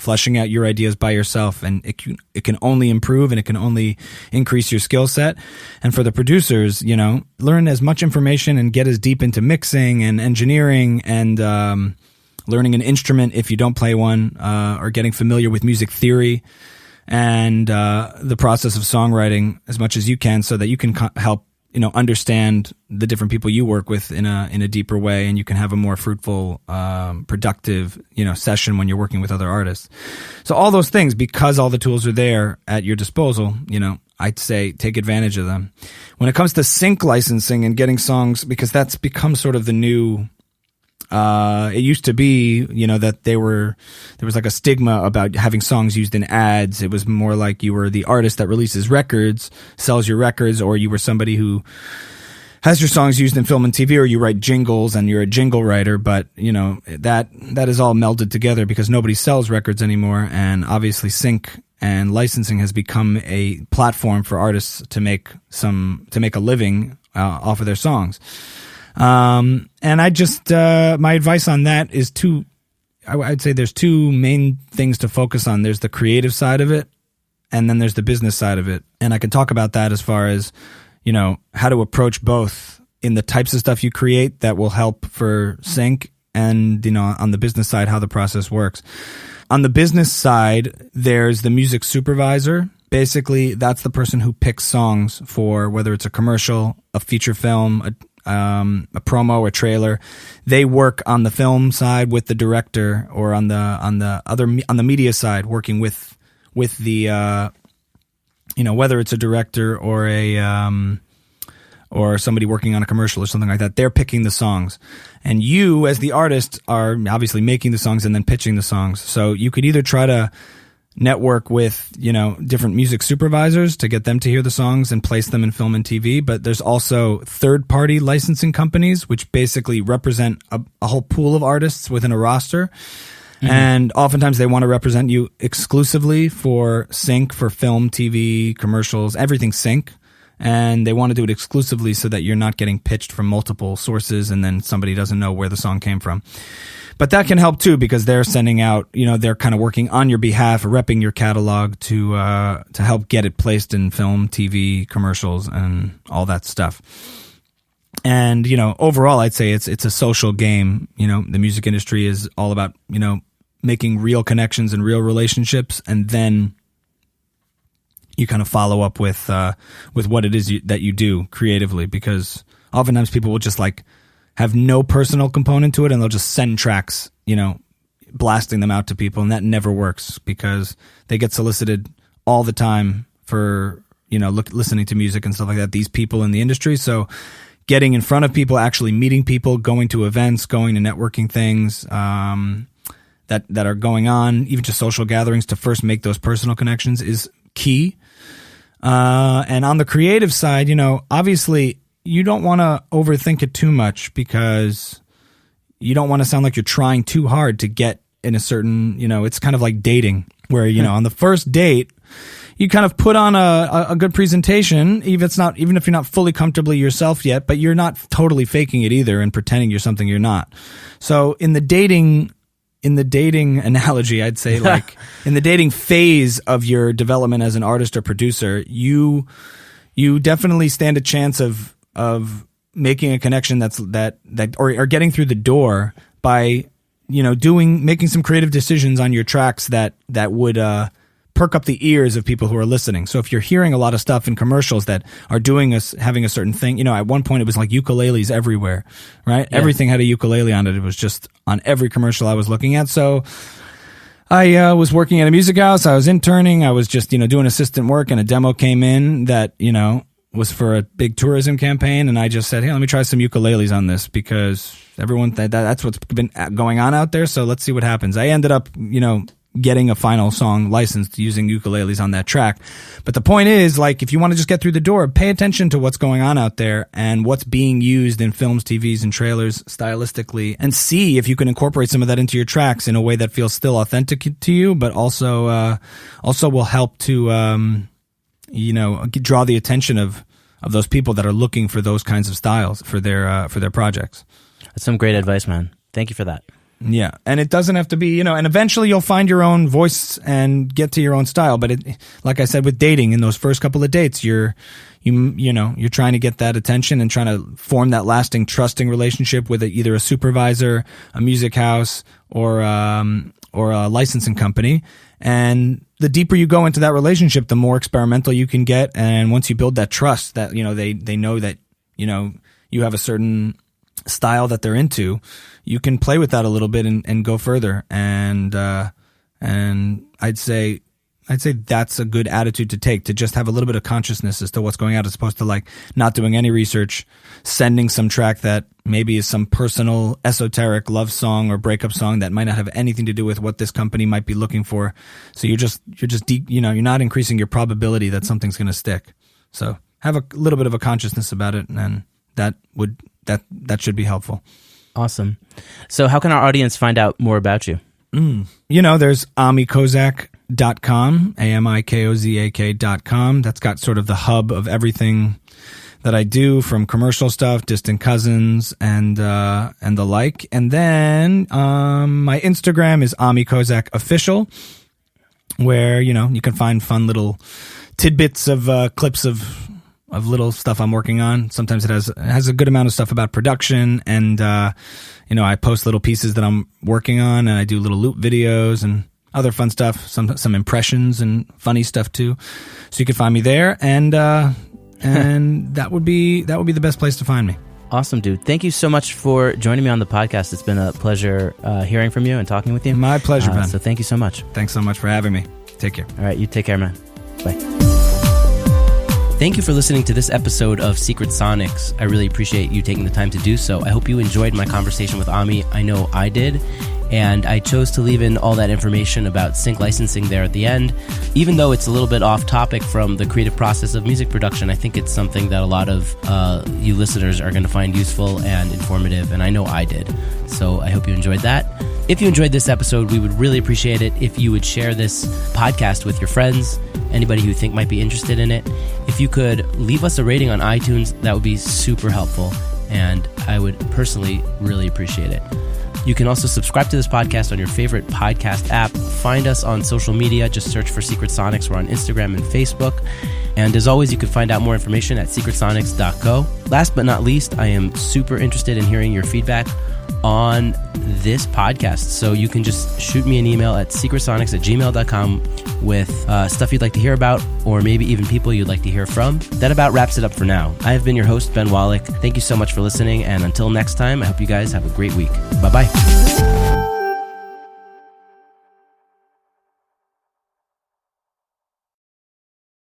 fleshing out your ideas by yourself, and it can only improve and it can only increase your skill set. And for the producers, learn as much information and get as deep into mixing and engineering and learning an instrument if you don't play one, or getting familiar with music theory and the process of songwriting as much as you can, so that you can help understand the different people you work with in a deeper way, and you can have a more fruitful, productive, session when you're working with other artists. So all those things, because all the tools are there at your disposal, I'd say take advantage of them. When it comes to sync licensing and getting songs, because that's become sort of the new, it used to be, that there was like a stigma about having songs used in ads. It was more like you were the artist that releases records, sells your records, or you were somebody who has your songs used in film and TV, or you write jingles and you're a jingle writer. But, that is all melded together because nobody sells records anymore. And obviously sync and licensing has become a platform for artists to make a living off of their songs. And I just, my advice on that is I'd say there's two main things to focus on. There's the creative side of it, and then there's the business side of it. And I can talk about that as far as, how to approach both in the types of stuff you create that will help for sync, and, on the business side, how the process works. On the business side, there's the music supervisor. Basically, that's the person who picks songs for whether it's a commercial, a feature film, a promo or trailer. They work on the film side with the director, or on the media side, working with the whether it's a director or somebody working on a commercial or something like that. They're picking the songs, and you as the artist are obviously making the songs and then pitching the songs. So you could either try to network with, different music supervisors to get them to hear the songs and place them in film and TV. But there's also third-party licensing companies, which basically represent a whole pool of artists within a roster. Mm-hmm. And oftentimes they want to represent you exclusively for sync, for film, TV, commercials, everything sync. And they want to do it exclusively so that you're not getting pitched from multiple sources and then somebody doesn't know where the song came from. But that can help too, because they're sending out, they're kind of working on your behalf, repping your catalog to help get it placed in film, TV, commercials, and all that stuff. And, overall, I'd say it's a social game. The music industry is all about, making real connections and real relationships, and then you kind of follow up with what it is that you do creatively, because oftentimes people will just have no personal component to it, and they'll just send tracks, blasting them out to people, and that never works because they get solicited all the time for, listening to music and stuff like that, these people in the industry. So getting in front of people, actually meeting people, going to events, going to networking things that are going on, even just social gatherings, to first make those personal connections is key. And on the creative side, obviously, you don't want to overthink it too much, because you don't want to sound like you're trying too hard to get in a certain, it's kind of like dating, where, on the first date, you kind of put on a good presentation, even if you're not fully comfortably yourself yet, but you're not totally faking it either and pretending you're something you're not. So in the dating analogy, I'd say, in the dating phase of your development as an artist or producer, you definitely stand a chance of making a connection or getting through the door by, making some creative decisions on your tracks that would perk up the ears of people who are listening. So if you're hearing a lot of stuff in commercials that are having a certain thing, at one point it was like ukuleles everywhere, right? Yeah. Everything had a ukulele on it. It was just on every commercial I was looking at. So I was working at a music house. I was interning. I was just, doing assistant work, and a demo came in that, was for a big tourism campaign, and I just said, hey, let me try some ukuleles on this, because everyone that's what's been going on out there, so let's see what happens. I ended up, getting a final song licensed using ukuleles on that track. But the point is, if you want to just get through the door, pay attention to what's going on out there and what's being used in films, TVs, and trailers stylistically, and see if you can incorporate some of that into your tracks in a way that feels still authentic to you, but also will help to draw the attention of those people that are looking for those kinds of styles for their projects. That's some great advice, man. Thank you for that. Yeah, and it doesn't have to be, and eventually you'll find your own voice and get to your own style. But like I said, with dating, in those first couple of dates, you're trying to get that attention and trying to form that lasting, trusting relationship with either a supervisor, a music house, or a licensing company. And the deeper you go into that relationship, the more experimental you can get. And once you build that trust, that they know that you have a certain style that they're into, you can play with that a little bit and go further. And I'd say that's a good attitude to take, to just have a little bit of consciousness as to what's going on, as opposed to like not doing any research, sending some track that maybe is some personal esoteric love song or breakup song that might not have anything to do with what this company might be looking for. So you're not increasing your probability that something's going to stick. So have a little bit of a consciousness about it, and that should be helpful. Awesome. So how can our audience find out more about you? There's amikozak.com, amikozak.com. That's got sort of the hub of everything that I do, from commercial stuff, distant cousins, and the like. And then my Instagram is amikozak official, where you can find fun little tidbits of clips of little stuff I'm working on. Sometimes it has a good amount of stuff about production, and I post little pieces that I'm working on, and I do little loop videos and other fun stuff, some impressions and funny stuff too. So you can find me there, and that would be the best place to find me. Awesome, dude. Thank you so much for joining me on the podcast. It's been a pleasure hearing from you and talking with you. My pleasure, Ben. So thank you so much. Thanks so much for having me. Take care. All right, you take care, man. Bye. Thank you for listening to this episode of Secret Sonics. I really appreciate you taking the time to do so. I hope you enjoyed my conversation with Ami. I know I did. And I chose to leave in all that information about sync licensing there at the end. Even though it's a little bit off topic from the creative process of music production, I think it's something that a lot of you listeners are going to find useful and informative, and I know I did. So I hope you enjoyed that. If you enjoyed this episode, we would really appreciate it if you would share this podcast with your friends, anybody who you think might be interested in it. If you could leave us a rating on iTunes, that would be super helpful, and I would personally really appreciate it. You can also subscribe to this podcast on your favorite podcast app. Find us on social media. Just search for Secret Sonics. We're on Instagram and Facebook. And as always, you can find out more information at secretsonics.co. Last but not least, I am super interested in hearing your feedback on this podcast. So you can just shoot me an email at secretsonics@gmail.com with stuff you'd like to hear about, or maybe even people you'd like to hear from. That about wraps it up for now. I have been your host, Ben Wallach. Thank you so much for listening, and until next time, I hope you guys have a great week. Bye-bye.